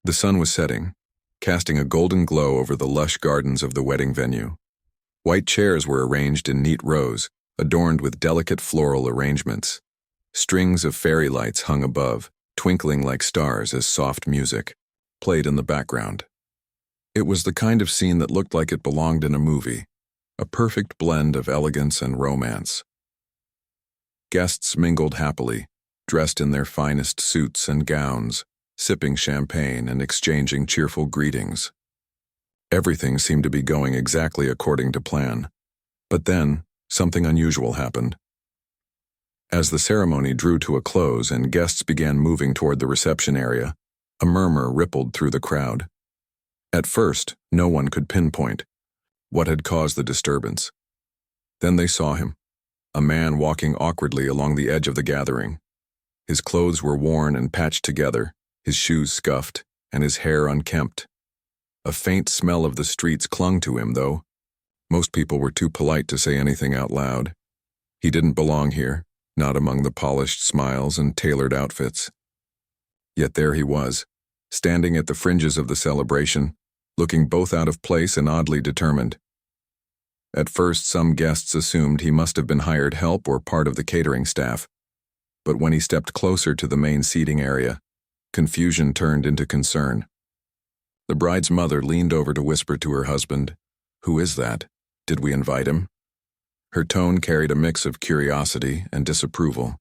The sun was setting, casting a golden glow over the lush gardens of the wedding venue. White chairs were arranged in neat rows, adorned with delicate floral arrangements. Strings of fairy lights hung above, twinkling like stars as soft music played in the background. It was the kind of scene that looked like it belonged in a movie, a perfect blend of elegance and romance. Guests mingled happily, dressed in their finest suits and gowns, sipping champagne and exchanging cheerful greetings. Everything seemed to be going exactly according to plan. But then, something unusual happened. As the ceremony drew to a close and guests began moving toward the reception area, a murmur rippled through the crowd. At first, no one could pinpoint what had caused the disturbance. Then they saw him, a man walking awkwardly along the edge of the gathering. His clothes were worn and patched together, his shoes scuffed, and his hair unkempt. A faint smell of the streets clung to him, though. Most people were too polite to say anything out loud. He didn't belong here, not among the polished smiles and tailored outfits. Yet there he was, standing at the fringes of the celebration, looking both out of place and oddly determined. At first, some guests assumed he must have been hired help or part of the catering staff. But when he stepped closer to the main seating area, confusion turned into concern. The bride's mother leaned over to whisper to her husband, "Who is that? Did we invite him?" Her tone carried a mix of curiosity and disapproval.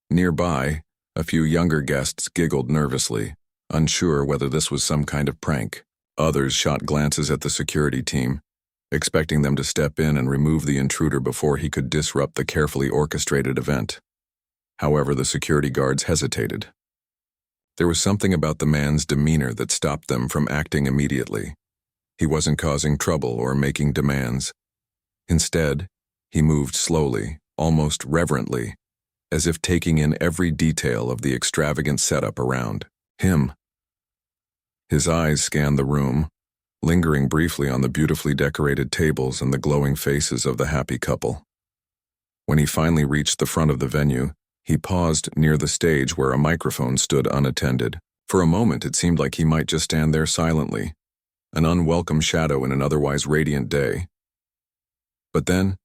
Nearby, a few younger guests giggled nervously, unsure whether this was some kind of prank. Others shot glances at the security team, expecting them to step in and remove the intruder before he could disrupt the carefully orchestrated event. However, the security guards hesitated. There was something about the man's demeanor that stopped them from acting immediately. He wasn't causing trouble or making demands. Instead, he moved slowly, almost reverently, as if taking in every detail of the extravagant setup around him. His eyes scanned the room, lingering briefly on the beautifully decorated tables and the glowing faces of the happy couple. When he finally reached the front of the venue, he paused near the stage where a microphone stood unattended. For a moment, it seemed like he might just stand there silently, an unwelcome shadow in an otherwise radiant day. But then,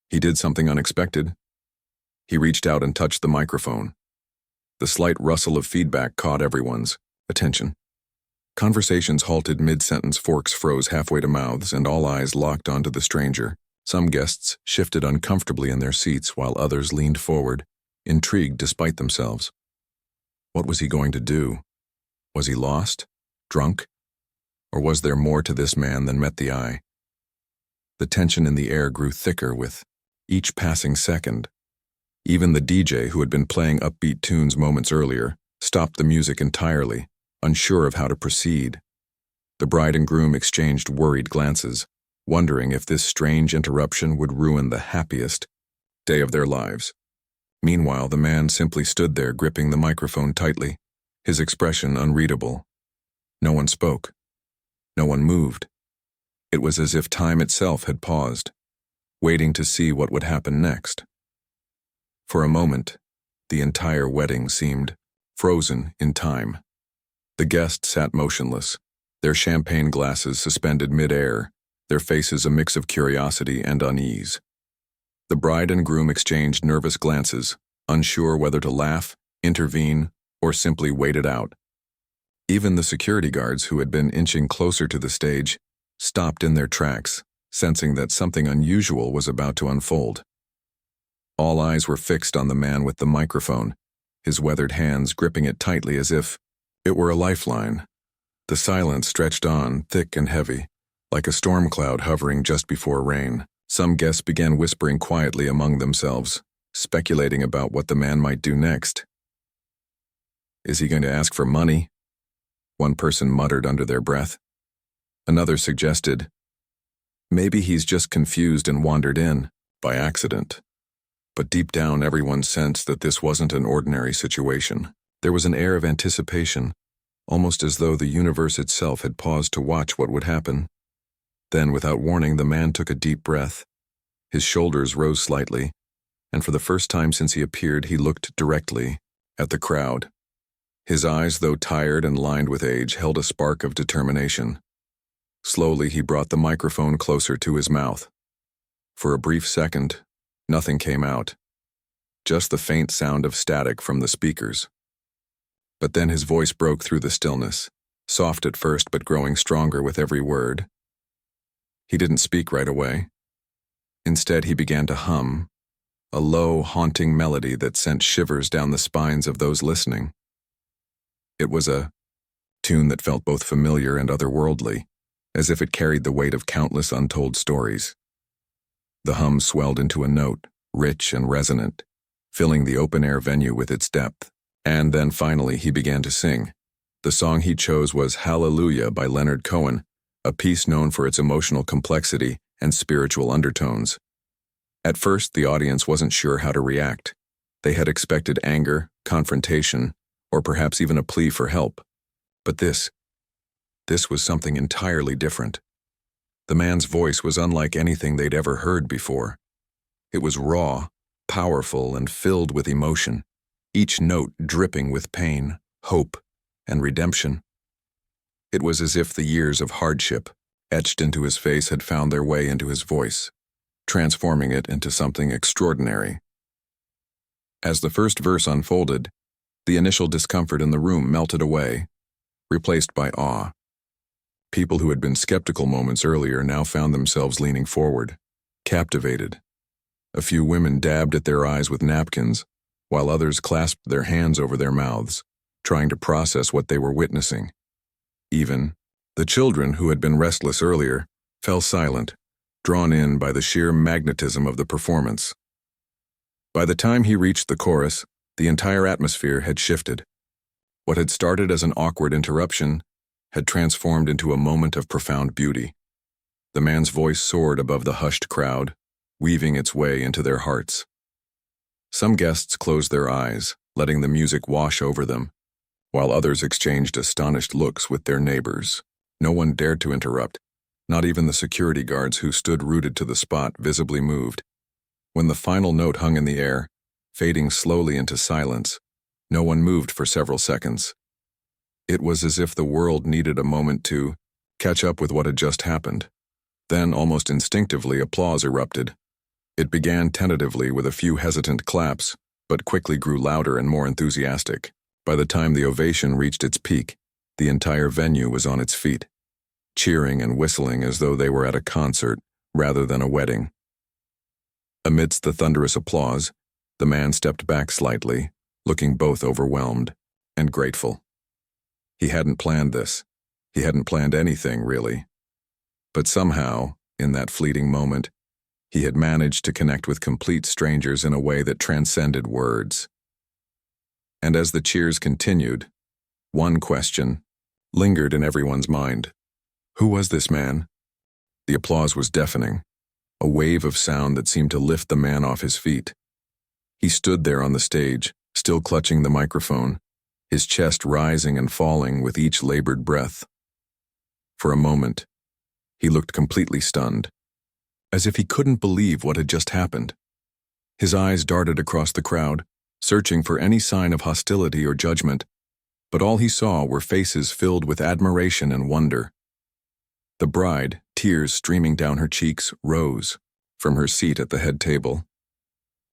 he did something unexpected. He reached out and touched the microphone. The slight rustle of feedback caught everyone's attention. Conversations halted mid-sentence, forks froze halfway to mouths, and all eyes locked onto the stranger. Some guests shifted uncomfortably in their seats while others leaned forward, intrigued despite themselves. What was he going to do? Was he lost? Drunk? Or was there more to this man than met the eye? The tension in the air grew thicker with each passing second. Even the DJ, who had been playing upbeat tunes moments earlier, stopped the music entirely, unsure of how to proceed. The bride and groom exchanged worried glances, wondering if this strange interruption would ruin the happiest day of their lives. Meanwhile, the man simply stood there gripping the microphone tightly, his expression unreadable. No one spoke. No one moved. It was as if time itself had paused, waiting to see what would happen next. For a moment, the entire wedding seemed frozen in time. The guests sat motionless, their champagne glasses suspended mid-air, their faces a mix of curiosity and unease. The bride and groom exchanged nervous glances, unsure whether to laugh, intervene, or simply wait it out. Even the security guards, who had been inching closer to the stage, stopped in their tracks, sensing that something unusual was about to unfold. All eyes were fixed on the man with the microphone, his weathered hands gripping it tightly as if it were a lifeline. The silence stretched on, thick and heavy, like a storm cloud hovering just before rain. Some guests began whispering quietly among themselves, speculating about what the man might do next. "Is he going to ask for money?" one person muttered under their breath. Another suggested, "Maybe he's just confused and wandered in by accident." But deep down, everyone sensed that this wasn't an ordinary situation. There was an air of anticipation, almost as though the universe itself had paused to watch what would happen. Then, without warning, the man took a deep breath. His shoulders rose slightly, and for the first time since he appeared, he looked directly at the crowd. His eyes, though tired and lined with age, held a spark of determination. Slowly, he brought the microphone closer to his mouth. For a brief second, nothing came out, just the faint sound of static from the speakers. But then his voice broke through the stillness, soft at first but growing stronger with every word. He didn't speak right away. Instead, he began to hum, a low, haunting melody that sent shivers down the spines of those listening. It was a tune that felt both familiar and otherworldly, as if it carried the weight of countless untold stories. The hum swelled into a note, rich and resonant, filling the open-air venue with its depth. And then finally he began to sing. The song he chose was Hallelujah by Leonard Cohen, a piece known for its emotional complexity and spiritual undertones. At first, the audience wasn't sure how to react. They had expected anger, confrontation, or perhaps even a plea for help. But this was something entirely different. The man's voice was unlike anything they'd ever heard before. It was raw, powerful, and filled with emotion, each note dripping with pain, hope, and redemption. It was as if the years of hardship, etched into his face, had found their way into his voice, transforming it into something extraordinary. As the first verse unfolded, the initial discomfort in the room melted away, replaced by awe. People who had been skeptical moments earlier now found themselves leaning forward, captivated. A few women dabbed at their eyes with napkins, while others clasped their hands over their mouths, trying to process what they were witnessing. Even the children, who had been restless earlier, fell silent, drawn in by the sheer magnetism of the performance. By the time he reached the chorus, the entire atmosphere had shifted. What had started as an awkward interruption had transformed into a moment of profound beauty. The man's voice soared above the hushed crowd, weaving its way into their hearts. Some guests closed their eyes, letting the music wash over them, while others exchanged astonished looks with their neighbors. No one dared to interrupt, not even the security guards who stood rooted to the spot visibly moved. When the final note hung in the air, fading slowly into silence, no one moved for several seconds. It was as if the world needed a moment to catch up with what had just happened. Then, almost instinctively, applause erupted. It began tentatively with a few hesitant claps, but quickly grew louder and more enthusiastic. By the time the ovation reached its peak, the entire venue was on its feet, cheering and whistling as though they were at a concert rather than a wedding. Amidst the thunderous applause, the man stepped back slightly, looking both overwhelmed and grateful. He hadn't planned this. He hadn't planned anything, really. But somehow, in that fleeting moment, he had managed to connect with complete strangers in a way that transcended words. And as the cheers continued, one question lingered in everyone's mind. Who was this man? The applause was deafening, a wave of sound that seemed to lift the man off his feet. He stood there on the stage, still clutching the microphone, his chest rising and falling with each labored breath. For a moment, he looked completely stunned, as if he couldn't believe what had just happened. His eyes darted across the crowd, searching for any sign of hostility or judgment, but all he saw were faces filled with admiration and wonder. The bride, tears streaming down her cheeks, rose from her seat at the head table.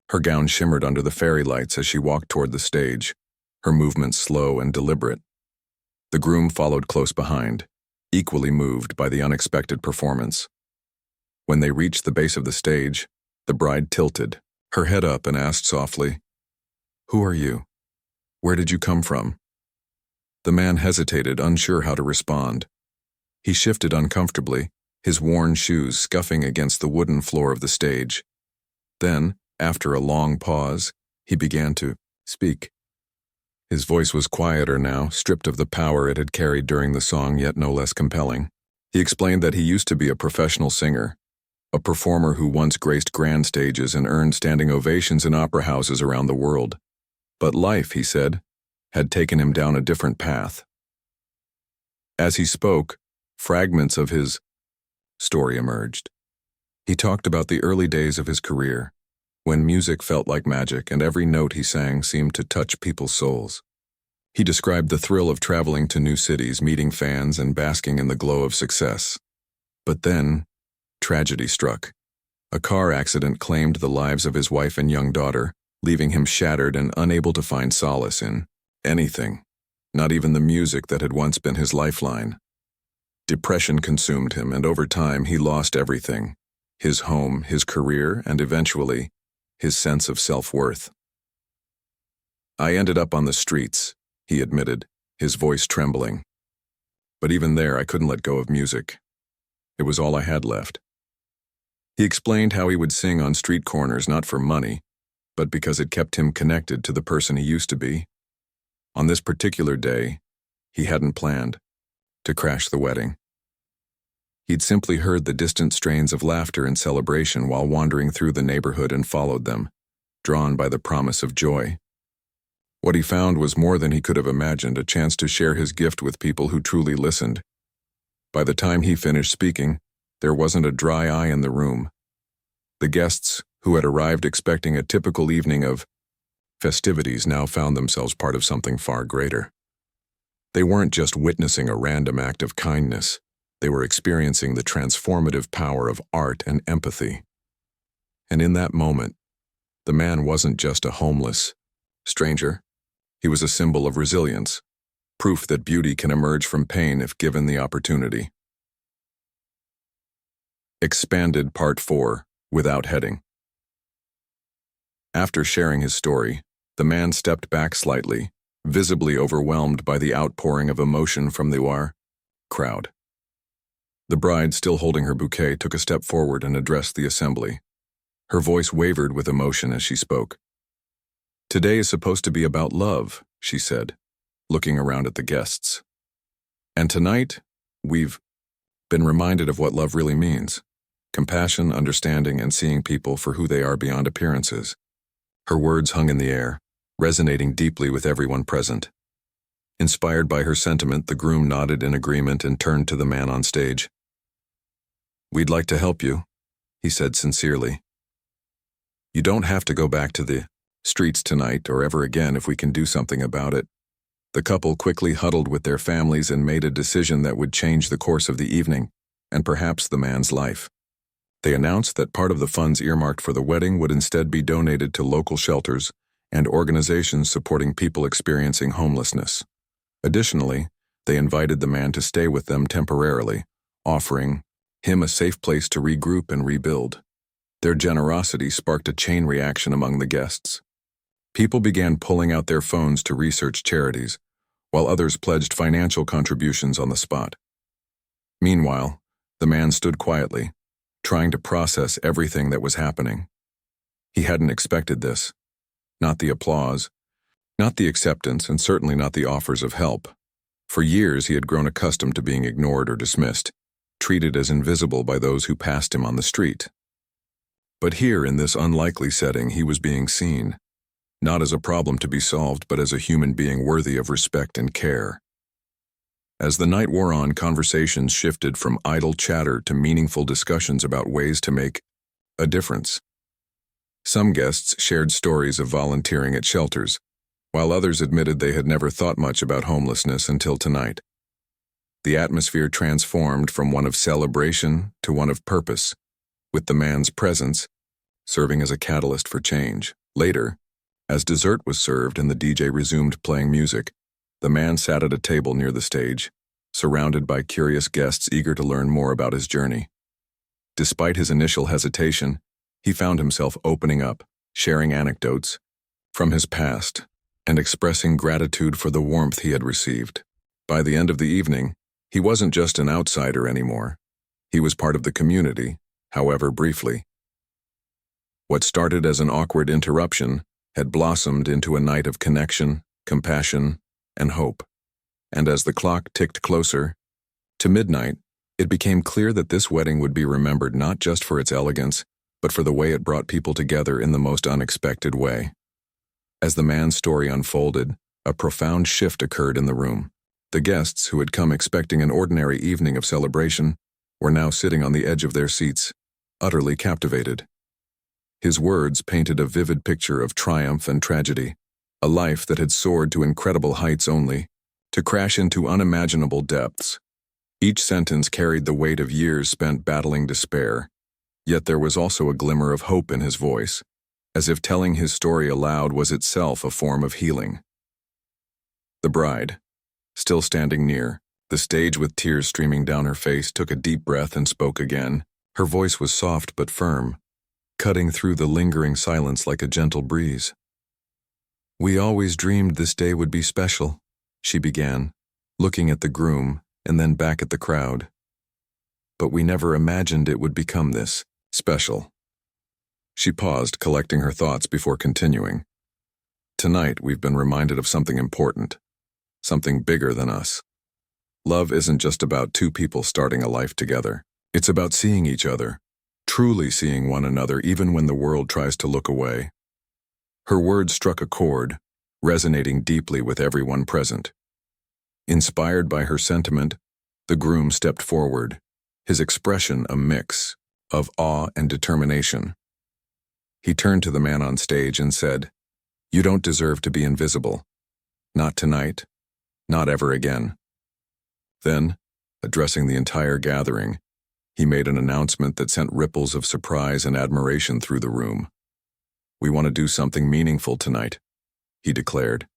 Her gown shimmered under the fairy lights as she walked toward the stage, her movements slow and deliberate. The groom followed close behind, equally moved by the unexpected performance. When they reached the base of the stage, the bride tilted, her head up, and asked softly, "Who are you? Where did you come from?" The man hesitated, unsure how to respond. He shifted uncomfortably, his worn shoes scuffing against the wooden floor of the stage. Then, after a long pause, he began to speak. His voice was quieter now, stripped of the power it had carried during the song, yet no less compelling. He explained that he used to be a professional singer, a performer who once graced grand stages and earned standing ovations in opera houses around the world. But life, he said, had taken him down a different path. As he spoke, fragments of his story emerged. He talked about the early days of his career, when music felt like magic and every note he sang seemed to touch people's souls. He described the thrill of traveling to new cities, meeting fans, and basking in the glow of success. But then, tragedy struck. A car accident claimed the lives of his wife and young daughter, leaving him shattered and unable to find solace in anything, not even the music that had once been his lifeline. Depression consumed him, and over time he lost everything: his home, his career, and eventually, his sense of self-worth. "I ended up on the streets," he admitted, his voice trembling. "But even there, I couldn't let go of music. It was all I had left." He explained how he would sing on street corners not for money, but because it kept him connected to the person he used to be. On this particular day, he hadn't planned to crash the wedding. He'd simply heard the distant strains of laughter and celebration while wandering through the neighborhood and followed them, drawn by the promise of joy. What he found was more than he could have imagined, a chance to share his gift with people who truly listened. By the time he finished speaking, there wasn't a dry eye in the room. The guests, who had arrived expecting a typical evening of festivities, now found themselves part of something far greater. They weren't just witnessing a random act of kindness. They were experiencing the transformative power of art and empathy. And in that moment, the man wasn't just a homeless stranger. He was a symbol of resilience, proof that beauty can emerge from pain if given the opportunity. Expanded Part 4, without heading. After sharing his story, the man stepped back slightly, visibly overwhelmed by the outpouring of emotion from the crowd. The bride, still holding her bouquet, took a step forward and addressed the assembly. Her voice wavered with emotion as she spoke. "Today is supposed to be about love," she said, looking around at the guests. "And tonight, we've been reminded of what love really means: compassion, understanding, and seeing people for who they are beyond appearances." Her words hung in the air, resonating deeply with everyone present. Inspired by her sentiment, the groom nodded in agreement and turned to the man on stage. "We'd like to help you," he said sincerely. "You don't have to go back to the streets tonight or ever again if we can do something about it." The couple quickly huddled with their families and made a decision that would change the course of the evening, and perhaps the man's life. They announced that part of the funds earmarked for the wedding would instead be donated to local shelters and organizations supporting people experiencing homelessness. Additionally, they invited the man to stay with them temporarily, offering him a safe place to regroup and rebuild. Their generosity sparked a chain reaction among the guests. People began pulling out their phones to research charities, while others pledged financial contributions on the spot. Meanwhile, the man stood quietly, trying to process everything that was happening. He hadn't expected this. Not the applause, not the acceptance, and certainly not the offers of help. For years he had grown accustomed to being ignored or dismissed, treated as invisible by those who passed him on the street. But here, in this unlikely setting, he was being seen, not as a problem to be solved, but as a human being worthy of respect and care. As the night wore on, conversations shifted from idle chatter to meaningful discussions about ways to make a difference. Some guests shared stories of volunteering at shelters, while others admitted they had never thought much about homelessness until tonight. The atmosphere transformed from one of celebration to one of purpose, with the man's presence serving as a catalyst for change. Later, as dessert was served and the DJ resumed playing music, the man sat at a table near the stage, surrounded by curious guests eager to learn more about his journey. Despite his initial hesitation, he found himself opening up, sharing anecdotes from his past, and expressing gratitude for the warmth he had received. By the end of the evening, he wasn't just an outsider anymore. He was part of the community, however briefly. What started as an awkward interruption had blossomed into a night of connection, compassion, and hope. And as the clock ticked closer to midnight, it became clear that this wedding would be remembered not just for its elegance, but for the way it brought people together in the most unexpected way. As the man's story unfolded, a profound shift occurred in the room. The guests, who had come expecting an ordinary evening of celebration, were now sitting on the edge of their seats, utterly captivated. His words painted a vivid picture of triumph and tragedy, A life that had soared to incredible heights only to crash into unimaginable depths. Each sentence carried the weight of years spent battling despair, yet there was also a glimmer of hope in his voice, as if telling his story aloud was itself a form of healing. The bride, still standing near the stage with tears streaming down her face, took a deep breath and spoke again. Her voice was soft but firm, cutting through the lingering silence like a gentle breeze. "We always dreamed this day would be special," she began, looking at the groom and then back at the crowd. "But we never imagined it would become this special." She paused, collecting her thoughts before continuing. "Tonight we've been reminded of something important, something bigger than us. Love isn't just about two people starting a life together. It's about seeing each other, truly seeing one another even when the world tries to look away." Her words struck a chord, resonating deeply with everyone present. Inspired by her sentiment, the groom stepped forward, his expression a mix of awe and determination. He turned to the man on stage and said, "You don't deserve to be invisible. Not tonight, not ever again." Then, addressing the entire gathering, he made an announcement that sent ripples of surprise and admiration through the room. "We want to do something meaningful tonight," he declared.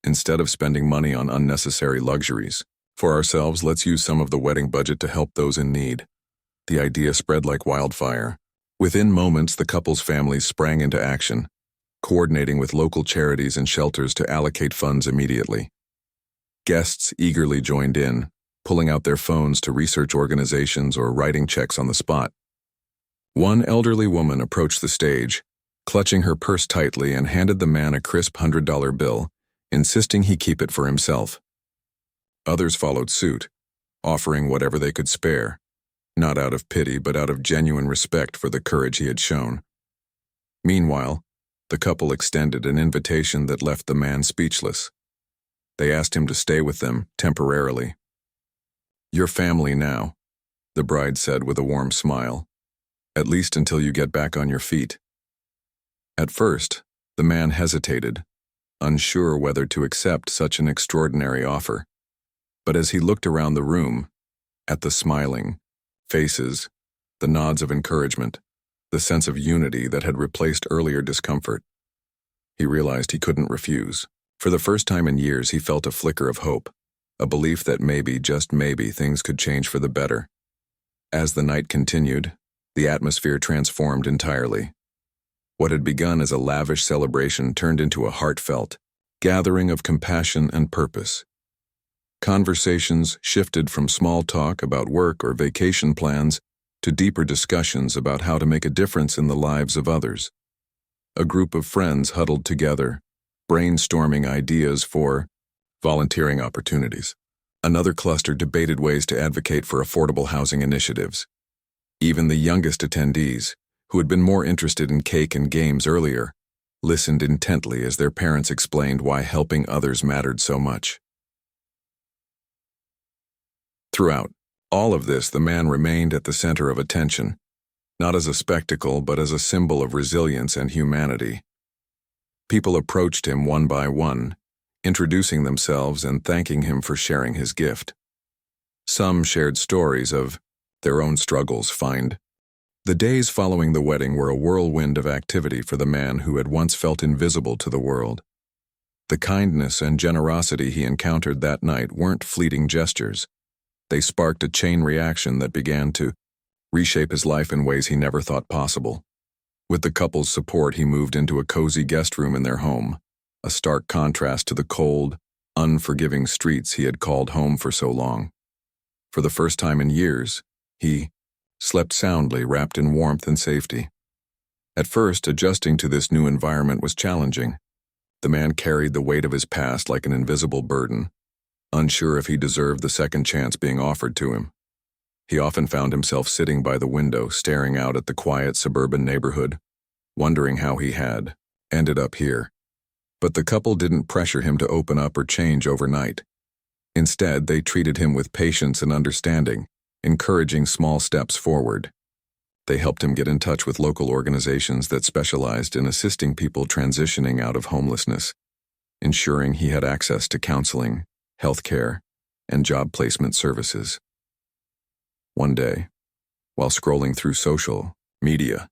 "Instead of spending money on unnecessary luxuries, for ourselves, let's use some of the wedding budget to help those in need." The idea spread like wildfire. Within moments, the couple's families sprang into action, coordinating with local charities and shelters to allocate funds immediately. Guests eagerly joined in, pulling out their phones to research organizations or writing checks on the spot. One elderly woman approached the stage, clutching her purse tightly, and handed the man a crisp $100 bill, insisting he keep it for himself. Others followed suit, offering whatever they could spare, not out of pity but out of genuine respect for the courage he had shown. Meanwhile, the couple extended an invitation that left the man speechless. They asked him to stay with them temporarily. "Your family now," the bride said with a warm smile, "at least until you get back on your feet." At first, the man hesitated, unsure whether to accept such an extraordinary offer. But as he looked around the room, at the smiling faces, the nods of encouragement, the sense of unity that had replaced earlier discomfort, he realized he couldn't refuse. For the first time in years, he felt a flicker of hope, a belief that maybe, just maybe, things could change for the better. As the night continued, the atmosphere transformed entirely. What had begun as a lavish celebration turned into a heartfelt gathering of compassion and purpose. Conversations shifted from small talk about work or vacation plans to deeper discussions about how to make a difference in the lives of others. A group of friends huddled together, brainstorming ideas for volunteering opportunities. Another cluster debated ways to advocate for affordable housing initiatives. Even the youngest attendees, who had been more interested in cake and games earlier, listened intently as their parents explained why helping others mattered so much. Throughout all of this, the man remained at the center of attention, not as a spectacle but as a symbol of resilience and humanity. People approached him one by one, introducing themselves and thanking him for sharing his gift. Some shared stories of their own struggles. The days following the wedding were a whirlwind of activity for the man who had once felt invisible to the world. The kindness and generosity he encountered that night weren't fleeting gestures. They sparked a chain reaction that began to reshape his life in ways he never thought possible. With the couple's support, he moved into a cozy guest room in their home, a stark contrast to the cold, unforgiving streets he had called home for so long. For the first time in years, he slept soundly, wrapped in warmth and safety. At first, adjusting to this new environment was challenging. The man carried the weight of his past like an invisible burden, unsure if he deserved the second chance being offered to him. He often found himself sitting by the window, staring out at the quiet suburban neighborhood, wondering how he had ended up here. But the couple didn't pressure him to open up or change overnight. Instead, they treated him with patience and understanding, encouraging small steps forward. They helped him get in touch with local organizations that specialized in assisting people transitioning out of homelessness. ensuring he had access to counseling, healthcare, and job placement services. One day, while scrolling through social media,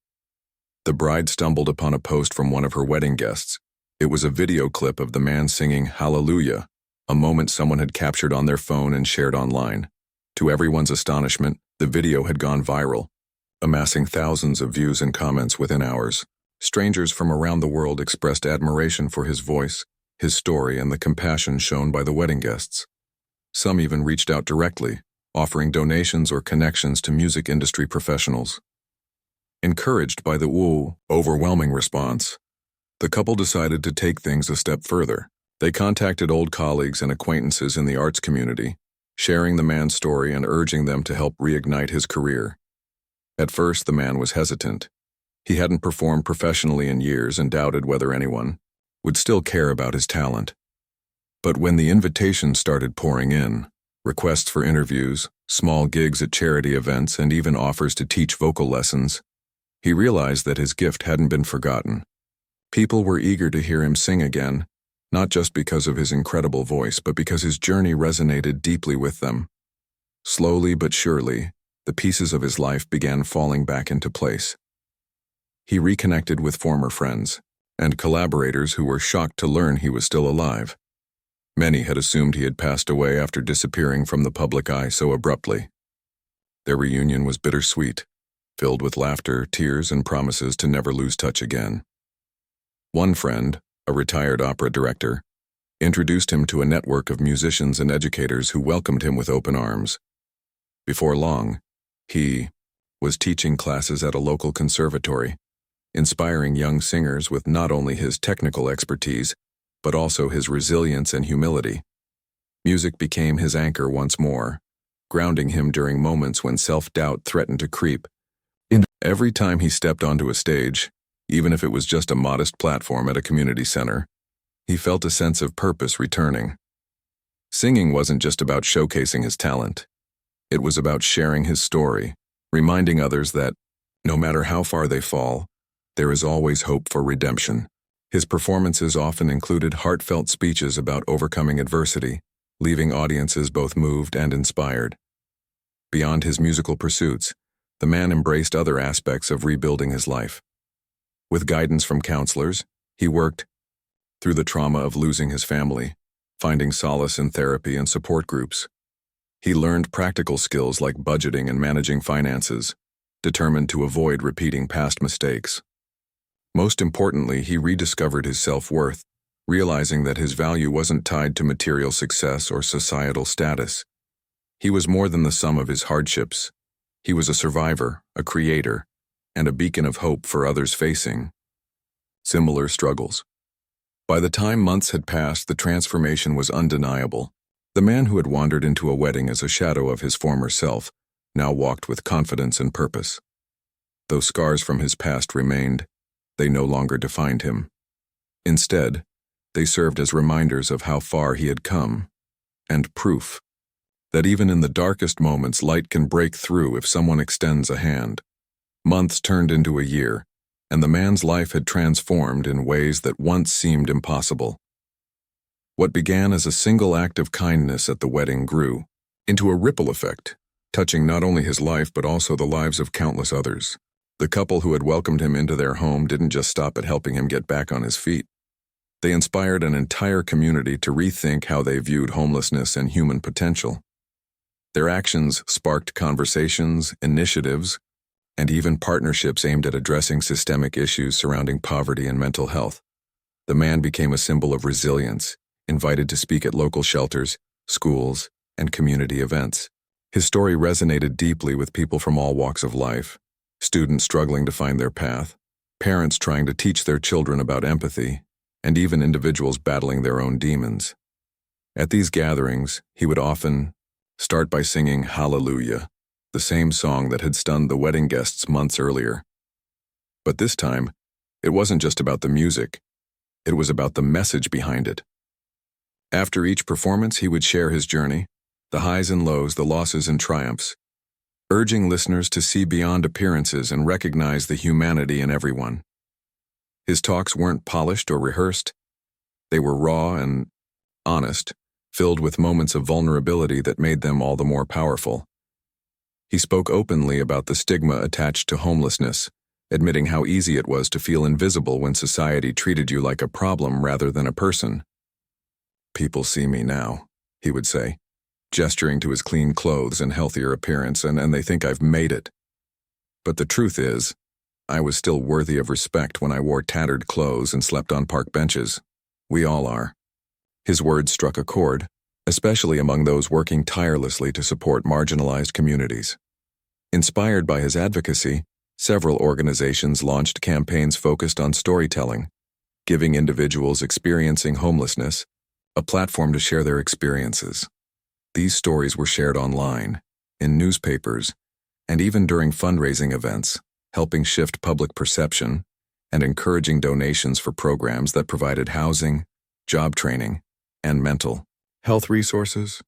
the bride stumbled upon a post from one of her wedding guests. It was a video clip of the man singing Hallelujah, a moment someone had captured on their phone and shared online. To everyone's astonishment, the video had gone viral, amassing thousands of views and comments within hours. Strangers from around the world expressed admiration for his voice, his story, and the compassion shown by the wedding guests. Some even reached out directly, offering donations or connections to music industry professionals. Encouraged by the overwhelming response, the couple decided to take things a step further. They contacted old colleagues and acquaintances in the arts community, sharing the man's story and urging them to help reignite his career. At first, the man was hesitant. He hadn't performed professionally in years and doubted whether anyone would still care about his talent. But when the invitations started pouring in, requests for interviews, small gigs at charity events, and even offers to teach vocal lessons, he realized that his gift hadn't been forgotten. People were eager to hear him sing again, not just because of his incredible voice, but because his journey resonated deeply with them. Slowly but surely, the pieces of his life began falling back into place. He reconnected with former friends and collaborators who were shocked to learn he was still alive. Many had assumed he had passed away after disappearing from the public eye so abruptly. Their reunion was bittersweet, filled with laughter, tears, and promises to never lose touch again. One friend, a retired opera director, introduced him to a network of musicians and educators who welcomed him with open arms. Before long, he was teaching classes at a local conservatory, inspiring young singers with not only his technical expertise, but also his resilience and humility. Music became his anchor once more, grounding him during moments when self-doubt threatened to creep. Every time he stepped onto a stage, even if it was just a modest platform at a community center, he felt a sense of purpose returning. Singing wasn't just about showcasing his talent. It was about sharing his story, reminding others that, no matter how far they fall, there is always hope for redemption. His performances often included heartfelt speeches about overcoming adversity, leaving audiences both moved and inspired. Beyond his musical pursuits, the man embraced other aspects of rebuilding his life. With guidance from counselors, he worked through the trauma of losing his family, finding solace in therapy and support groups. He learned practical skills like budgeting and managing finances, determined to avoid repeating past mistakes. Most importantly, he rediscovered his self-worth, realizing that his value wasn't tied to material success or societal status. He was more than the sum of his hardships. He was a survivor, a creator, and a beacon of hope for others facing similar struggles. By the time months had passed, the transformation was undeniable. The man who had wandered into a wedding as a shadow of his former self now walked with confidence and purpose. Though scars from his past remained, they no longer defined him. Instead, they served as reminders of how far he had come, and proof that even in the darkest moments, light can break through if someone extends a hand. Months turned into a year, and the man's life had transformed in ways that once seemed impossible. What began as a single act of kindness at the wedding grew into a ripple effect, touching not only his life but also the lives of countless others. The couple who had welcomed him into their home didn't just stop at helping him get back on his feet. They inspired an entire community to rethink how they viewed homelessness and human potential. Their actions sparked conversations, initiatives, and even partnerships aimed at addressing systemic issues surrounding poverty and mental health. The man became a symbol of resilience, invited to speak at local shelters, schools, and community events. His story resonated deeply with people from all walks of life, students struggling to find their path, parents trying to teach their children about empathy, and even individuals battling their own demons. At these gatherings, he would often start by singing Hallelujah, the same song that had stunned the wedding guests months earlier. But this time, it wasn't just about the music, it was about the message behind it. After each performance, he would share his journey, the highs and lows, the losses and triumphs, urging listeners to see beyond appearances and recognize the humanity in everyone. His talks weren't polished or rehearsed. They were raw and honest, filled with moments of vulnerability that made them all the more powerful. He spoke openly about the stigma attached to homelessness, admitting how easy it was to feel invisible when society treated you like a problem rather than a person. "People see me now," he would say, gesturing to his clean clothes and healthier appearance, and they think I've made it. But the truth is, I was still worthy of respect when I wore tattered clothes and slept on park benches. We all are. His words struck a chord, especially among those working tirelessly to support marginalized communities. Inspired by his advocacy, several organizations launched campaigns focused on storytelling, giving individuals experiencing homelessness a platform to share their experiences. These stories were shared online, in newspapers, and even during fundraising events, helping shift public perception and encouraging donations for programs that provided housing, job training, and mental health resources.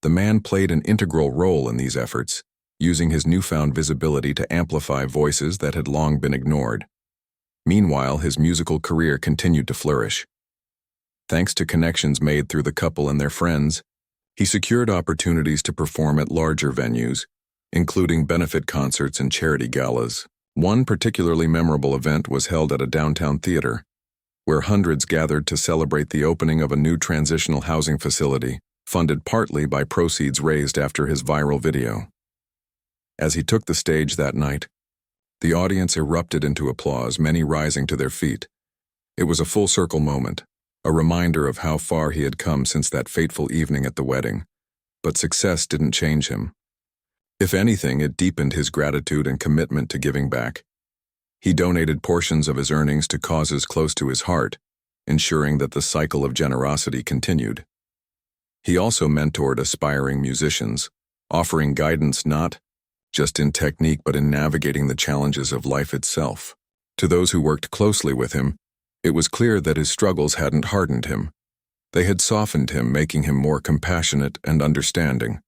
The man played an integral role in these efforts, using his newfound visibility to amplify voices that had long been ignored. Meanwhile, his musical career continued to flourish. Thanks to connections made through the couple and their friends, he secured opportunities to perform at larger venues, including benefit concerts and charity galas. One particularly memorable event was held at a downtown theater, where hundreds gathered to celebrate the opening of a new transitional housing facility, funded partly by proceeds raised after his viral video. As he took the stage that night, the audience erupted into applause, many rising to their feet. It was a full-circle moment, a reminder of how far he had come since that fateful evening at the wedding. But success didn't change him. If anything, it deepened his gratitude and commitment to giving back. He donated portions of his earnings to causes close to his heart, ensuring that the cycle of generosity continued. He also mentored aspiring musicians, offering guidance not just in technique but in navigating the challenges of life itself. To those who worked closely with him, it was clear that his struggles hadn't hardened him. They had softened him, making him more compassionate and understanding.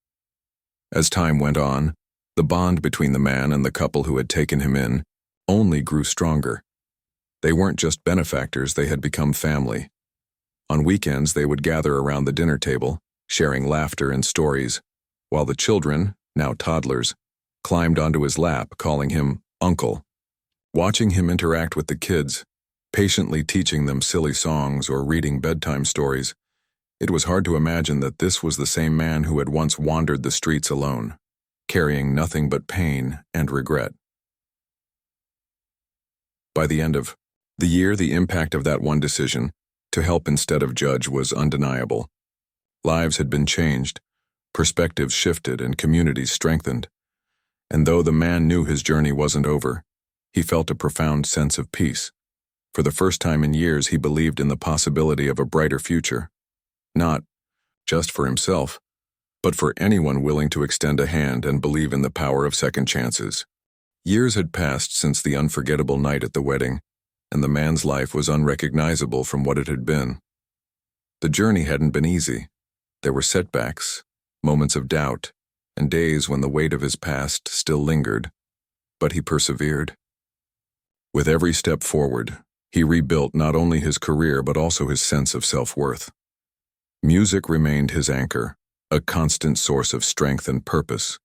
As time went on, the bond between the man and the couple who had taken him in only grew stronger. They weren't just benefactors, they had become family. On weekends, they would gather around the dinner table, sharing laughter and stories, while the children, now toddlers, climbed onto his lap, calling him Uncle. Watching him interact with the kids, patiently teaching them silly songs or reading bedtime stories, it was hard to imagine that this was the same man who had once wandered the streets alone, carrying nothing but pain and regret. By the end of the year, the impact of that one decision, to help instead of judge, was undeniable. Lives had been changed, perspectives shifted, and communities strengthened. And though the man knew his journey wasn't over, he felt a profound sense of peace. For the first time in years, he believed in the possibility of a brighter future. Not just for himself, but for anyone willing to extend a hand and believe in the power of second chances. Years had passed since the unforgettable night at the wedding, and the man's life was unrecognizable from what it had been. The journey hadn't been easy. There were setbacks, moments of doubt, and days when the weight of his past still lingered, but he persevered. With every step forward, he rebuilt not only his career but also his sense of self-worth. Music remained his anchor, a constant source of strength and purpose,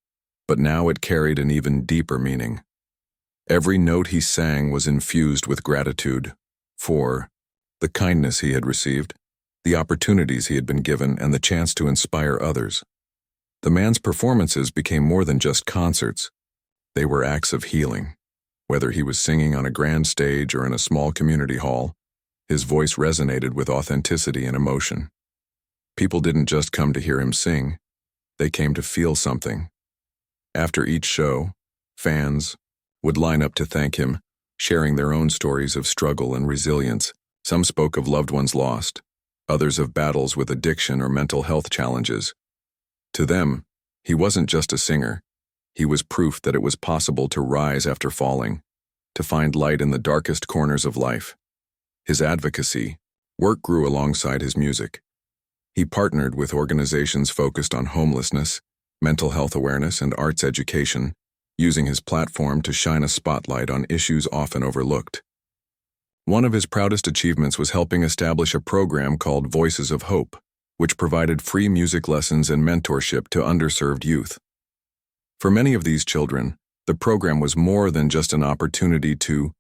but now it carried an even deeper meaning. Every note he sang was infused with gratitude for the kindness he had received, the opportunities he had been given, and the chance to inspire others. The man's performances became more than just concerts. They were acts of healing. Whether he was singing on a grand stage or in a small community hall, his voice resonated with authenticity and emotion. People didn't just come to hear him sing, they came to feel something. After each show, fans would line up to thank him, sharing their own stories of struggle and resilience. Some spoke of loved ones lost, others of battles with addiction or mental health challenges. To them, he wasn't just a singer. He was proof that it was possible to rise after falling, to find light in the darkest corners of life. His advocacy work grew alongside his music. He partnered with organizations focused on homelessness, mental health awareness, and arts education, using his platform to shine a spotlight on issues often overlooked. One of his proudest achievements was helping establish a program called Voices of Hope, which provided free music lessons and mentorship to underserved youth. For many of these children, the program was more than just an opportunity to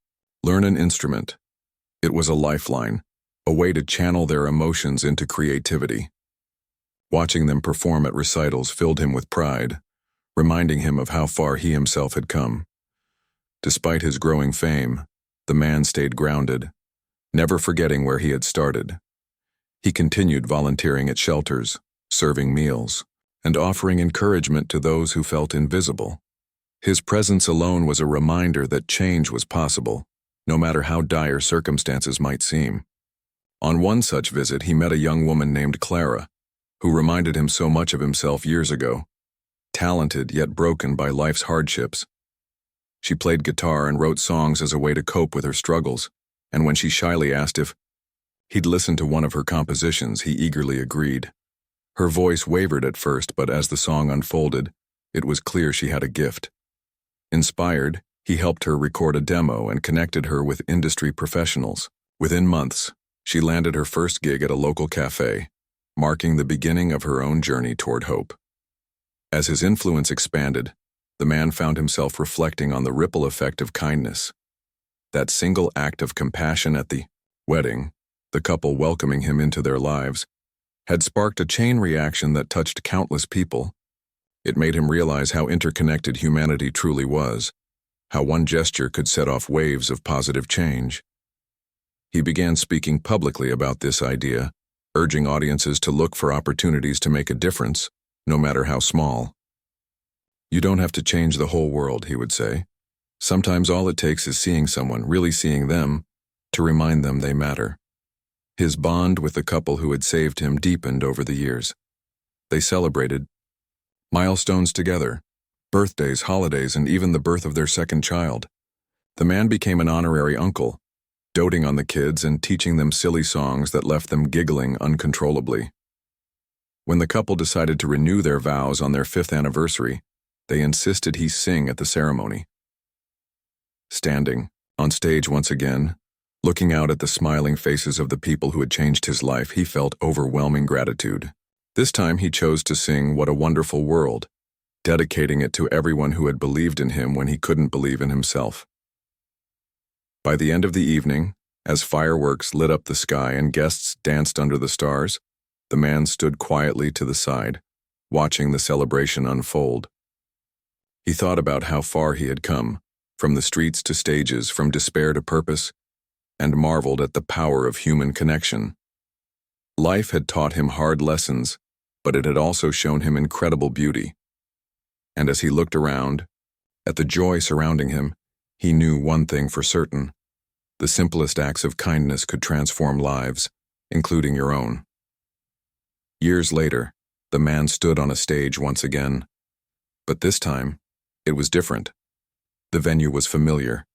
learn an instrument. It was a lifeline, a way to channel their emotions into creativity. Watching them perform at recitals filled him with pride, reminding him of how far he himself had come. Despite his growing fame, the man stayed grounded, never forgetting where he had started. He continued volunteering at shelters, serving meals, and offering encouragement to those who felt invisible. His presence alone was a reminder that change was possible, no matter how dire circumstances might seem. On one such visit, he met a young woman named Clara, who reminded him so much of himself years ago, talented yet broken by life's hardships. She played guitar and wrote songs as a way to cope with her struggles, and when she shyly asked if he'd listen to one of her compositions, he eagerly agreed. Her voice wavered at first, but as the song unfolded, it was clear she had a gift. Inspired, he helped her record a demo and connected her with industry professionals. Within months, she landed her first gig at a local cafe, marking the beginning of her own journey toward hope. As his influence expanded, the man found himself reflecting on the ripple effect of kindness. That single act of compassion at the wedding, the couple welcoming him into their lives, had sparked a chain reaction that touched countless people. It made him realize how interconnected humanity truly was, how one gesture could set off waves of positive change. He began speaking publicly about this idea, urging audiences to look for opportunities to make a difference, no matter how small. "You don't have to change the whole world," he would say. "Sometimes all it takes is seeing someone, really seeing them, to remind them they matter." His bond with the couple who had saved him deepened over the years. They celebrated milestones together, birthdays, holidays, and even the birth of their second child. The man became an honorary uncle, doting on the kids and teaching them silly songs that left them giggling uncontrollably. When the couple decided to renew their vows on their 5th anniversary, they insisted he sing at the ceremony. Standing on stage once again, looking out at the smiling faces of the people who had changed his life, he felt overwhelming gratitude. This time he chose to sing "What a Wonderful World," dedicating it to everyone who had believed in him when he couldn't believe in himself. By the end of the evening, as fireworks lit up the sky and guests danced under the stars, the man stood quietly to the side, watching the celebration unfold. He thought about how far he had come, from the streets to stages, from despair to purpose, and marveled at the power of human connection. Life had taught him hard lessons, but it had also shown him incredible beauty. And as he looked around, at the joy surrounding him, he knew one thing for certain: the simplest acts of kindness could transform lives, including your own. Years later, the man stood on a stage once again. But this time, it was different. The venue was familiar.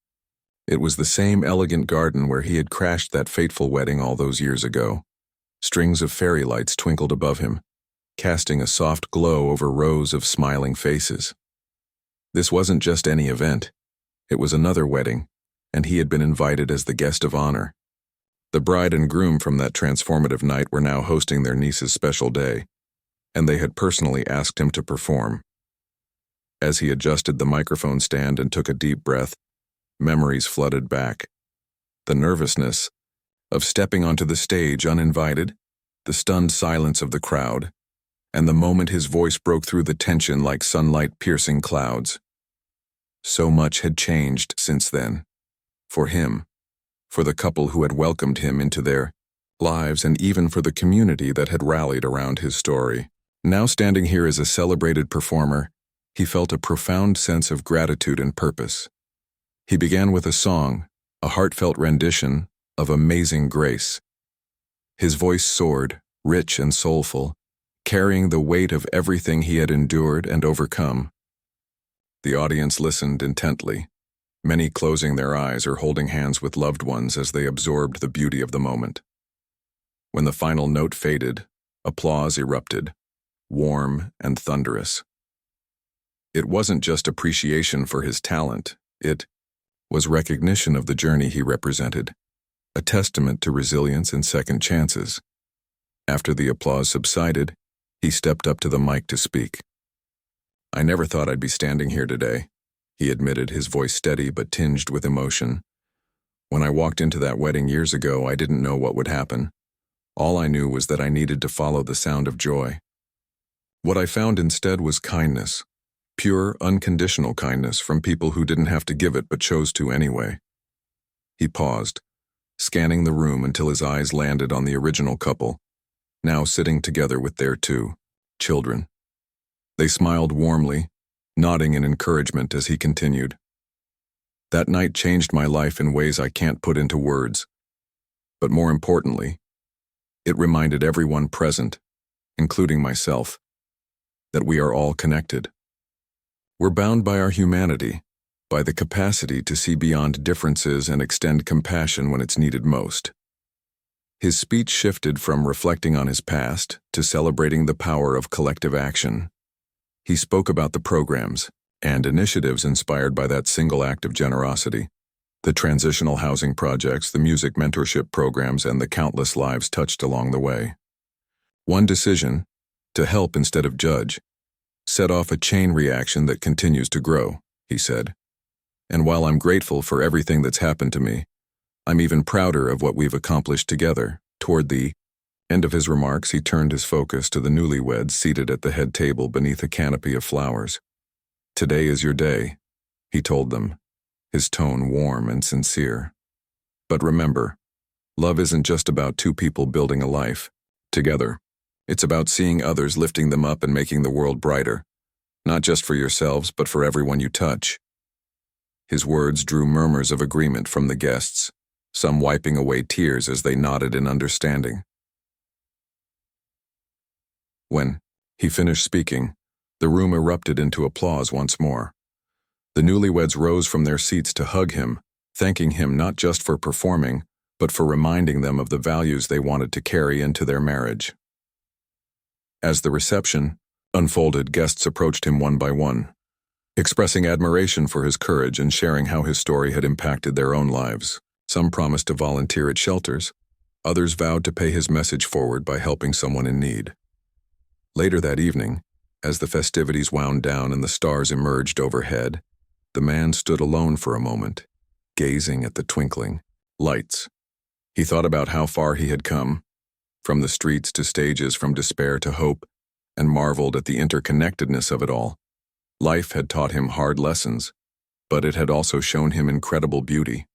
It was the same elegant garden where he had crashed that fateful wedding all those years ago. Strings of fairy lights twinkled above him, casting a soft glow over rows of smiling faces. This wasn't just any event. It was another wedding, and he had been invited as the guest of honor. The bride and groom from that transformative night were now hosting their niece's special day, and they had personally asked him to perform. As he adjusted the microphone stand and took a deep breath, memories flooded back. The nervousness of stepping onto the stage uninvited, the stunned silence of the crowd, and the moment his voice broke through the tension like sunlight piercing clouds. So much had changed since then. For him, for the couple who had welcomed him into their lives, and even for the community that had rallied around his story. Now standing here as a celebrated performer, he felt a profound sense of gratitude and purpose. He began with a song, a heartfelt rendition of "Amazing Grace." His voice soared, rich and soulful, carrying the weight of everything he had endured and overcome. The audience listened intently, many closing their eyes or holding hands with loved ones as they absorbed the beauty of the moment. When the final note faded, applause erupted, warm and thunderous. It wasn't just appreciation for his talent, it was recognition of the journey he represented. a testament to resilience and second chances. After the applause subsided, he stepped up to the mic to speak. "I never thought I'd be standing here today," he admitted, his voice steady but tinged with emotion. "When I walked into that wedding years ago, I didn't know what would happen. All I knew was that I needed to follow the sound of joy. What I found instead was kindness, pure, unconditional kindness from people who didn't have to give it but chose to anyway." He paused, scanning the room until his eyes landed on the original couple, now sitting together with their 2 children. They smiled warmly, nodding in encouragement as he continued. "That night changed my life in ways I can't put into words. But more importantly, it reminded everyone present, including myself, that we are all connected. We're bound by our humanity, by the capacity to see beyond differences and extend compassion when it's needed most." His speech shifted from reflecting on his past to celebrating the power of collective action. He spoke about the programs and initiatives inspired by that single act of generosity, the transitional housing projects, the music mentorship programs, and the countless lives touched along the way. One decision, to help instead of judge, set off a chain reaction that continues to grow, he said. "And while I'm grateful for everything that's happened to me, I'm even prouder of what we've accomplished together." Toward the end of his remarks, he turned his focus to the newlyweds seated at the head table beneath a canopy of flowers. "Today is your day," he told them, his tone warm and sincere. "But remember, love isn't just about 2 people building a life together. It's about seeing others, lifting them up, and making the world brighter, not just for yourselves, but for everyone you touch." His words drew murmurs of agreement from the guests, some wiping away tears as they nodded in understanding. When he finished speaking, the room erupted into applause once more. The newlyweds rose from their seats to hug him, thanking him not just for performing, but for reminding them of the values they wanted to carry into their marriage. As the reception unfolded, guests approached him one by one, expressing admiration for his courage and sharing how his story had impacted their own lives. Some promised to volunteer at shelters. Others vowed to pay his message forward by helping someone in need. Later that evening, as the festivities wound down and the stars emerged overhead, the man stood alone for a moment, gazing at the twinkling lights. He thought about how far he had come, from the streets to stages, from despair to hope, and marveled at the interconnectedness of it all. Life had taught him hard lessons, but it had also shown him incredible beauty.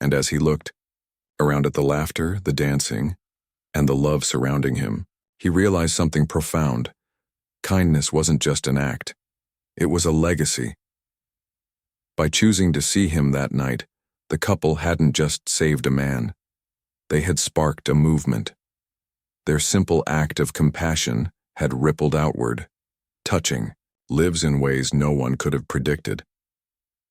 And as he looked around at the laughter, the dancing, and the love surrounding him, he realized something profound. Kindness wasn't just an act, it was a legacy. By choosing to see him that night, the couple hadn't just saved a man, they had sparked a movement. Their simple act of compassion had rippled outward, touching lives in ways no one could have predicted.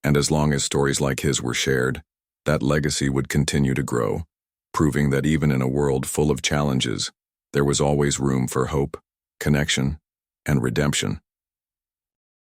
And as long as stories like his were shared, that legacy would continue to grow, proving that even in a world full of challenges, there was always room for hope, connection, and redemption.